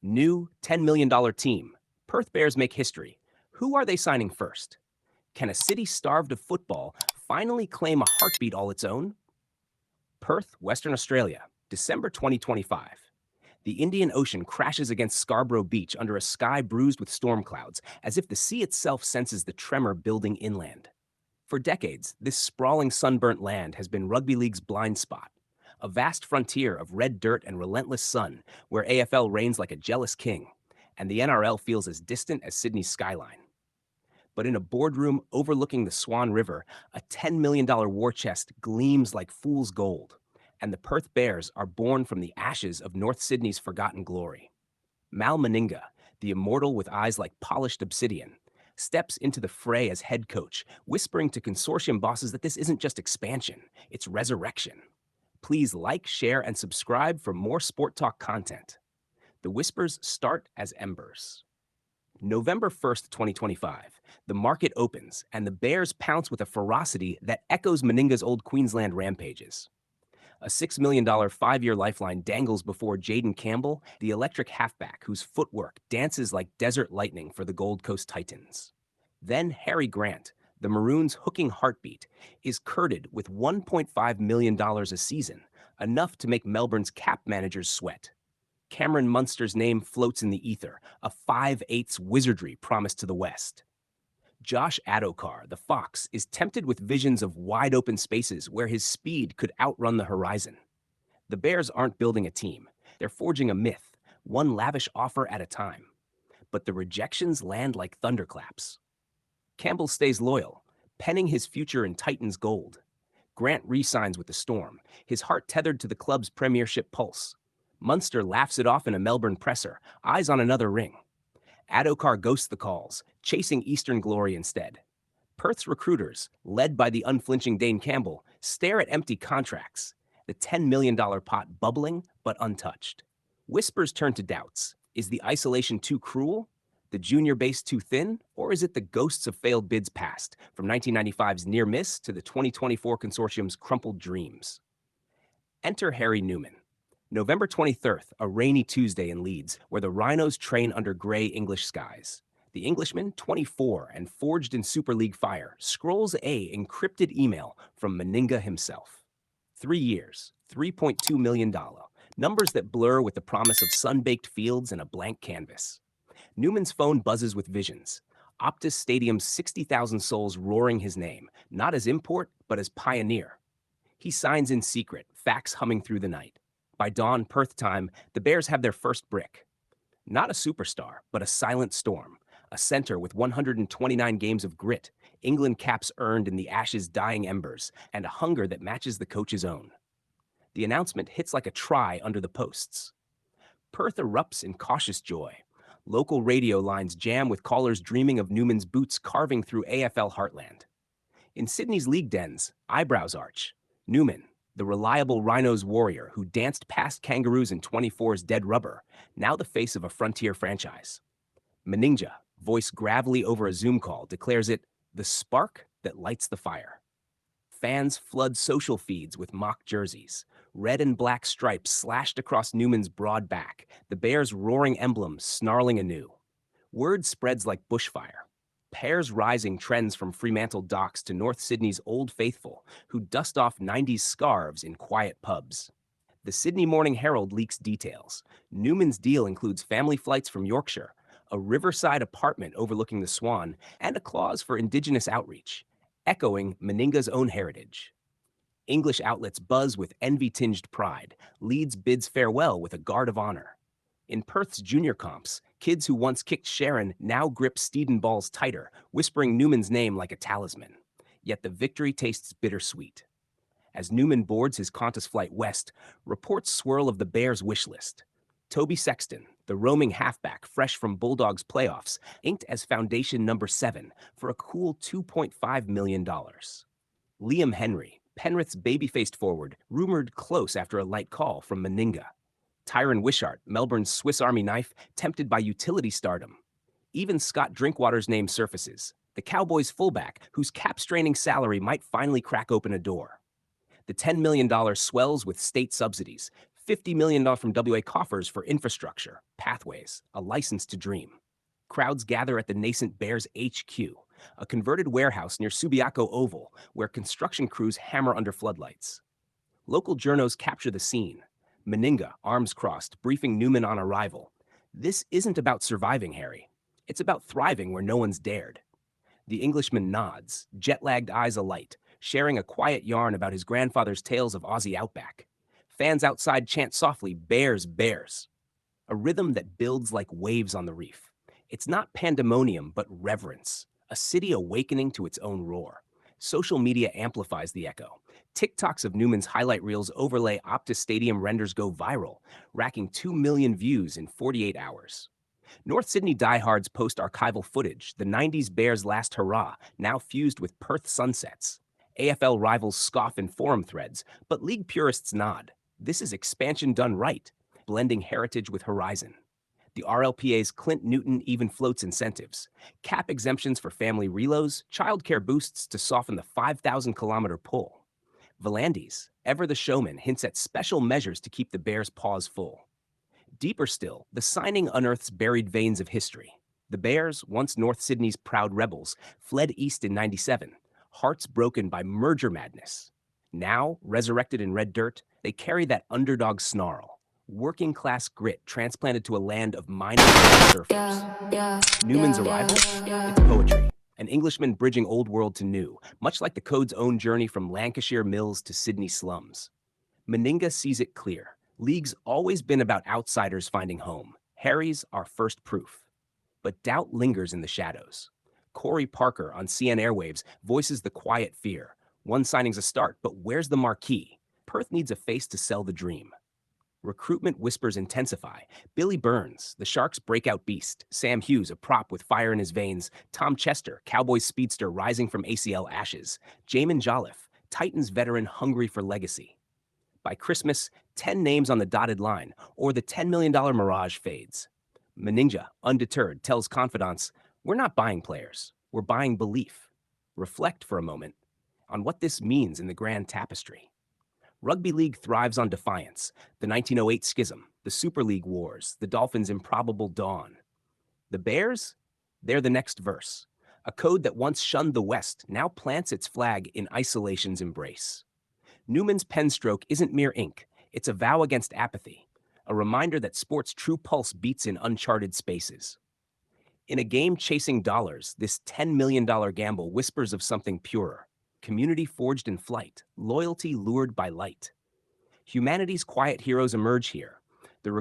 New $10 million team. Perth Bears make history. Who are they signing first? Can a city starved of football finally claim a heartbeat all its own? Perth, Western Australia, December 2025. The Indian Ocean crashes against Scarborough Beach under a sky bruised with storm clouds, as if the sea itself senses the tremor building inland. For decades, this sprawling sunburnt land has been rugby league's blind spot, a vast frontier of red dirt and relentless sun where AFL reigns like a jealous king, and the NRL feels as distant as Sydney's skyline. But in a boardroom overlooking the Swan River, a $10 million war chest gleams like fool's gold, and the Perth Bears are born from the ashes of North Sydney's forgotten glory. Mal Meninga, the immortal with eyes like polished obsidian, steps into the fray as head coach, whispering to consortium bosses that this isn't just expansion, it's resurrection. Please like, share, and subscribe for more Sport Talk content. The whispers start as embers. November 1st, 2025, the market opens, and the Bears pounce with a ferocity that echoes Meninga's old Queensland rampages. A $6 million five-year lifeline dangles before Jayden Campbell, the electric halfback whose footwork dances like desert lightning for the Gold Coast Titans. Then Harry Grant, the Maroons' hooking heartbeat, is courted with $1.5 million a season, enough to make Melbourne's cap managers sweat. Cameron Munster's name floats in the ether, a 5/8 wizardry promised to the West. Josh Adokar, the Fox, is tempted with visions of wide-open spaces where his speed could outrun the horizon. The Bears aren't building a team. They're forging a myth, one lavish offer at a time. But the rejections land like thunderclaps. Campbell stays loyal, penning his future in Titans gold. Grant re-signs with the Storm, his heart tethered to the club's premiership pulse. Munster laughs it off in a Melbourne presser, eyes on another ring. Adokar ghosts the calls, chasing Eastern glory instead. Perth's recruiters, led by the unflinching Dane Campbell, stare at empty contracts, the $10 million pot bubbling but untouched. Whispers turn to doubts. Is the isolation too cruel? The junior base too thin? Or is it the ghosts of failed bids past, from 1995's near miss to the 2024 consortium's crumpled dreams? Enter Harry Newman. November 23rd, a rainy Tuesday in Leeds, where the Rhinos train under grey English skies. The Englishman, 24 and forged in Super League fire, scrolls a encrypted email from Meninga himself. 3 years, $3.2 million, numbers that blur with the promise of sun-baked fields and a blank canvas. Newman's phone buzzes with visions. Optus Stadium's 60,000 souls roaring his name, not as import, but as pioneer. He signs in secret, fax humming through the night. By dawn Perth time, the Bears have their first brick. Not a superstar, but a silent storm, a center with 129 games of grit, England caps earned in the Ashes' dying embers, and a hunger that matches the coach's own. The announcement hits like a try under the posts. Perth erupts in cautious joy. Local radio lines jam with callers dreaming of Newman's boots carving through AFL heartland. In Sydney's league dens, eyebrows arch. Newman, the reliable Rhinos warrior who danced past Kangaroos in 24's Dead Rubber, now the face of a frontier franchise. Meninga, voice gravelly over a Zoom call, declares it the spark that lights the fire. Fans flood social feeds with mock jerseys, red and black stripes slashed across Newman's broad back, the Bears' roaring emblem snarling anew. Word spreads like bushfire. Pairs rising trends from Fremantle docks to North Sydney's Old Faithful, who dust off 90s scarves in quiet pubs. The Sydney Morning Herald leaks details. Newman's deal includes family flights from Yorkshire, a riverside apartment overlooking the Swan, and a clause for Indigenous outreach, echoing Meninga's own heritage. English outlets buzz with envy-tinged pride. Leeds bids farewell with a guard of honor. In Perth's junior comps, kids who once kicked Sharon now grip Steeden balls tighter, whispering Newman's name like a talisman. Yet the victory tastes bittersweet. As Newman boards his Qantas flight west, reports swirl of the Bears' wish list. Toby Sexton, the roaming halfback fresh from Bulldogs playoffs, inked as foundation number 7 for a cool $2.5 million. Liam Henry, Penrith's baby-faced forward, rumored close after a light call from Meninga. Tyran Wishart, Melbourne's Swiss Army knife, tempted by utility stardom. Even Scott Drinkwater's name surfaces, the Cowboys' fullback, whose cap-straining salary might finally crack open a door. The $10 million swells with state subsidies, $50 million from WA coffers for infrastructure, pathways, a license to dream. Crowds gather at the nascent Bears HQ, a converted warehouse near Subiaco Oval, where construction crews hammer under floodlights. Local journos capture the scene. Meninga, arms crossed, briefing Newman on arrival. This isn't about surviving, Harry. It's about thriving where no one's dared. The Englishman nods, jet-lagged eyes alight, sharing a quiet yarn about his grandfather's tales of Aussie outback. Fans outside chant softly, "Bears, Bears," a rhythm that builds like waves on the reef. It's not pandemonium, but reverence, a city awakening to its own roar. Social media amplifies the echo. TikToks of Newman's highlight reels overlay Optus Stadium renders go viral, racking 2 million views in 48 hours. North Sydney diehards post archival footage, the 90s Bears' last hurrah, now fused with Perth sunsets. AFL rivals scoff in forum threads, but league purists nod. This is expansion done right, blending heritage with horizon. The RLPA's Clint Newton even floats incentives. Cap exemptions for family reloads, childcare boosts to soften the 5,000-kilometer pull. Volandis, ever the showman, hints at special measures to keep the Bears' paws full. Deeper still, the signing unearths buried veins of history. The Bears, once North Sydney's proud rebels, fled east in '97, hearts broken by merger madness. Now, resurrected in red dirt, they carry that underdog snarl, working-class grit transplanted to a land of mining surfers. Newman's arrival? It's poetry. An Englishman bridging old world to new, much like the Code's own journey from Lancashire mills to Sydney slums. Meninga sees it clear. League's always been about outsiders finding home. Harry's our first proof. But doubt lingers in the shadows. Corey Parker on CN Airwaves voices the quiet fear. One signing's a start, but where's the marquee? Perth needs a face to sell the dream. Recruitment whispers intensify. Billy Burns, the Sharks' breakout beast. Sam Hughes, a prop with fire in his veins. Tom Chester, Cowboys speedster rising from ACL ashes. Jamin Jolliffe, Titans veteran hungry for legacy. By Christmas, 10 names on the dotted line, or the $10 million mirage fades. Meninga, undeterred, tells confidants, "We're not buying players, we're buying belief." Reflect for a moment on what this means in the grand tapestry. Rugby league thrives on defiance, the 1908 schism, the Super League wars, the Dolphins' improbable dawn. The Bears? They're the next verse. A code that once shunned the West now plants its flag in isolation's embrace. Newman's pen stroke isn't mere ink, it's a vow against apathy, a reminder that sport's true pulse beats in uncharted spaces. In a game chasing dollars, this $10 million gamble whispers of something purer, community forged in flight, loyalty lured by light. Humanity's quiet heroes emerge here. The